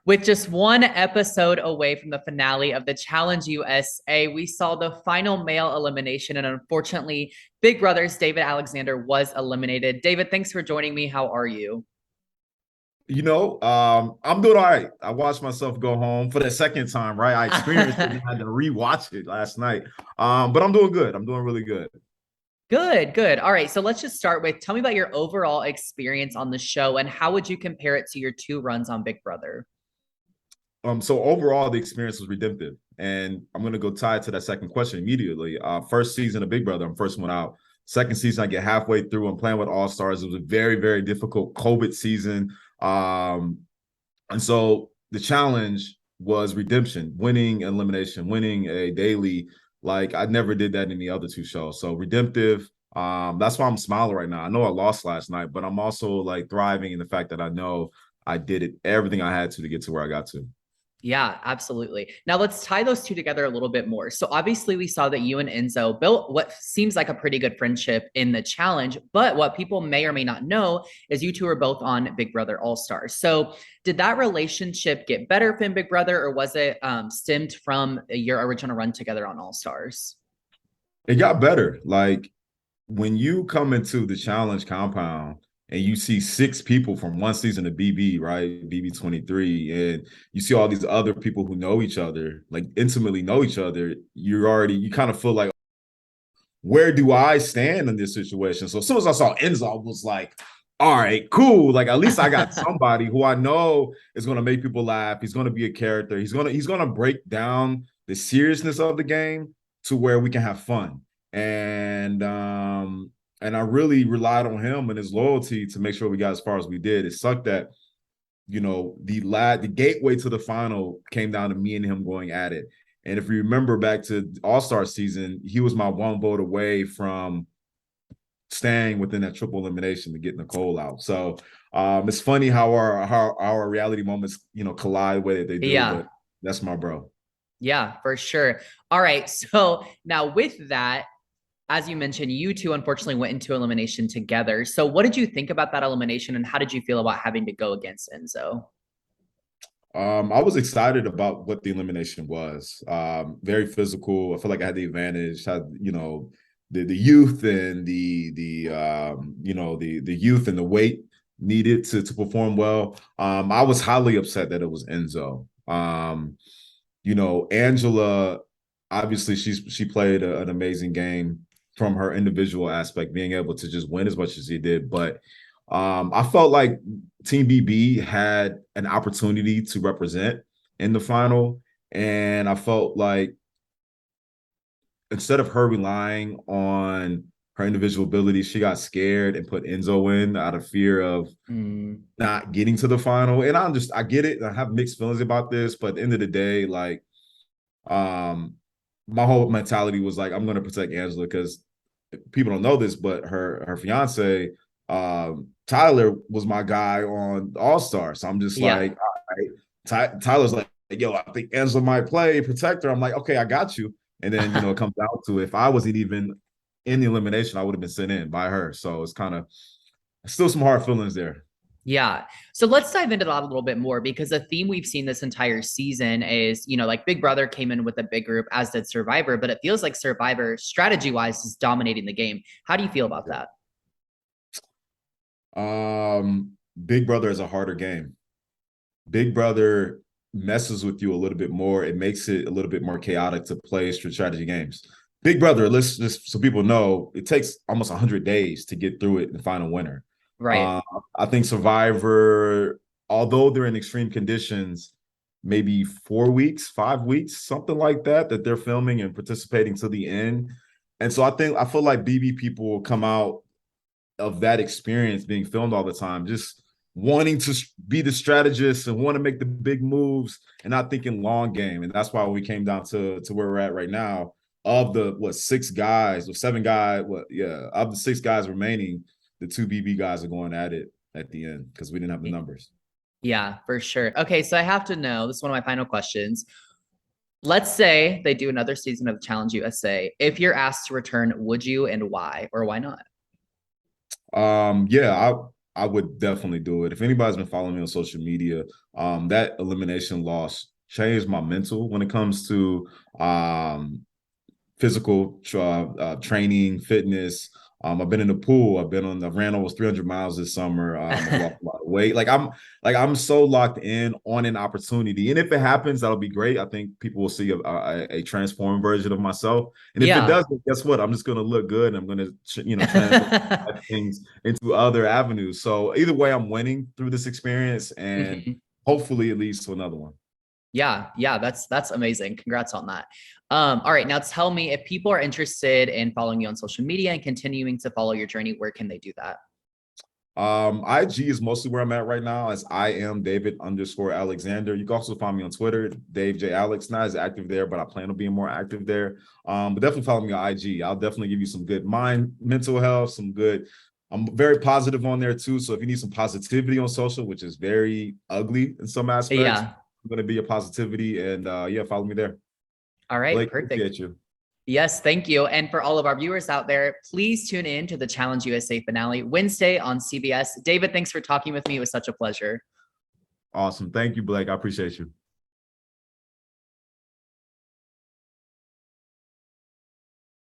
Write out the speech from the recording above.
With just one episode away from the finale of the Challenge USA, we saw the final male elimination, and unfortunately, Big Brother's David Alexander was eliminated. David, thanks for joining me. How are you? I'm doing all right. I watched myself go home for the second time, right? I experienced it and I had to rewatch it last night. But I'm doing good. I'm doing really good. Good, good. All right, so let's just start with tell me about your overall experience on the show and how would you compare it to your two runs on Big Brother? So overall, the experience was redemptive, and I'm gonna go tie it to that second question immediately. First season of Big Brother, I'm first one out. Second season, I get halfway through. I'm playing with All Stars. It was a very, very difficult COVID season, and so the challenge was redemption, winning elimination, winning a daily. Like I never did that in the other two shows. So redemptive. That's why I'm smiling right now. I know I lost last night, but I'm also like thriving in the fact that I know I did it everything I had to get to where I got to. Yeah, absolutely. Now let's tie those two together a little bit more. So obviously we saw that you and Enzo built what seems like a pretty good friendship in the challenge, but what people may or may not know is you two are both on Big Brother All Stars. So did that relationship get better from Big Brother, or was it stemmed from your original run together on All Stars? It got better. Like when you come into the challenge compound and you see six people from one season of BB, right? BB 23, and you see all these other people who know each other, like intimately know each other, you kind of feel like, where do I stand in this situation? So as soon as I saw Enzo, I was like, all right, cool. Like at least I got somebody who I know is gonna make people laugh. He's gonna be a character. He's gonna break down the seriousness of the game to where we can have fun. And I really relied on him and his loyalty to make sure we got as far as we did. It sucked that the gateway to the final came down to me and him going at it. And if you remember back to All-Star season, he was my one vote away from staying within that triple elimination to get Nicole out. So it's funny how our reality moments, collide the way that they do, Yeah. but that's my bro. Yeah, for sure. All right. So now with that, as you mentioned, you two unfortunately went into elimination together. So what did you think about that elimination and how did you feel about having to go against Enzo? I was excited about what the elimination was. Very physical. I feel like I had the advantage. Had the youth and the youth and the weight needed to perform well. I was highly upset that it was Enzo. Angela, obviously she played an amazing game from her individual aspect, being able to just win as much as she did. But I felt like Team BB had an opportunity to represent in the final. And I felt like instead of her relying on her individual abilities, she got scared and put Enzo in out of fear of not getting to the final. And I get it. I have mixed feelings about this, but at the end of the day, like, my whole mentality was like, I'm going to protect Angela because people don't know this, but her fiance, Tyler, was my guy on All Star. So I'm just Yeah. like, all right. Tyler's like, yo, I think Angela might play, protect her. I'm like, okay, I got you. And then it comes down to if I wasn't even in the elimination, I would have been sent in by her. So it's kind of still some hard feelings there. Yeah. So let's dive into that a little bit more because the theme we've seen this entire season is, like Big Brother came in with a big group, as did Survivor, but it feels like Survivor strategy wise is dominating the game. How do you feel about that? Big Brother is a harder game. Big Brother messes with you a little bit more. It makes it a little bit more chaotic to play strategy games. Big Brother, let's just so people know, it takes almost 100 days to get through it and find a winner. Right. Uh, I think Survivor, although they're in extreme conditions, maybe 4 weeks, 5 weeks, something like that they're filming and participating to the end. And so I feel like BB people will come out of that experience being filmed all the time, just wanting to be the strategist and want to make the big moves and not thinking long game. And that's why we came down to where we're at right now. Of the six guys or seven guys, of the six guys remaining, the two BB guys are going at it at the end because we didn't have the numbers. Yeah, for sure. Okay, so I have to know, this is one of my final questions. Let's say they do another season of Challenge USA. If you're asked to return, would you and why or why not? Yeah, I would definitely do it. If anybody's been following me on social media, that elimination loss changed my mental when it comes to physical training, fitness. I've been in the pool. I've ran almost 300 miles this summer. I've lost a lot of weight. I'm so locked in on an opportunity. And if it happens, that'll be great. I think people will see a transformed version of myself. And if it Yeah. doesn't, guess what? I'm just going to look good. And I'm going to, translate things into other avenues. So either way, I'm winning through this experience, and Mhm. hopefully it leads to another one. Yeah, that's amazing. Congrats on that. All right, now tell me, if people are interested in following you on social media and continuing to follow your journey, where can they do that? IG is mostly where I'm at right now, as I am David_Alexander. You can also find me on Twitter, Dave J. Alex. Not as active there, but I plan on being more active there. But definitely follow me on IG. I'll definitely give you some good mental health, some good. I'm very positive on there too. So if you need some positivity on social, which is very ugly in some aspects, Yeah. I'm gonna be a positivity, and yeah, follow me there. All right, Blake, perfect. appreciate you. Yes, thank you. And for all of our viewers out there, please tune in to the Challenge USA finale Wednesday on CBS. David, thanks for talking with me. It was such a pleasure. Awesome. Thank you, Blake. I appreciate you.